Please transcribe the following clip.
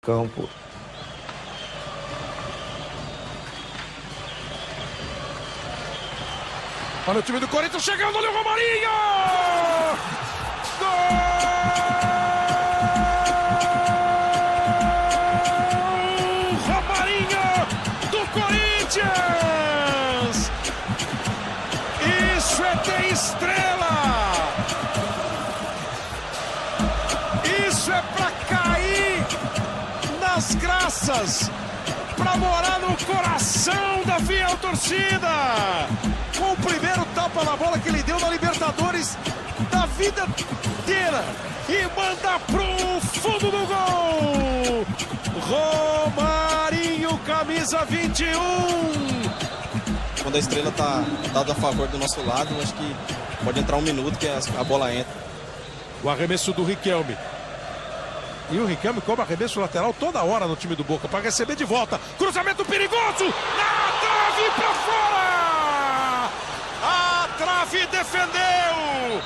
campo. Olha o time do Corinthians chegando, olha o Romarinho! Gol! Romarinho do Corinthians! Isso é ter estrela! Isso é pra cair nas graças, pra morar no coração da fiel torcida! Com o primeiro tapa na bola que ele deu na Libertadores da vida inteira e manda pro fundo do gol. Romarinho, camisa 21. Quando a estrela tá dada a favor do nosso lado, acho que pode entrar um minuto que a bola entra. O arremesso do Riquelme. E o Riquelme cobra arremesso lateral toda hora no time do Boca para receber de volta. Cruzamento perigoso na trave para fora. A trave defendeu.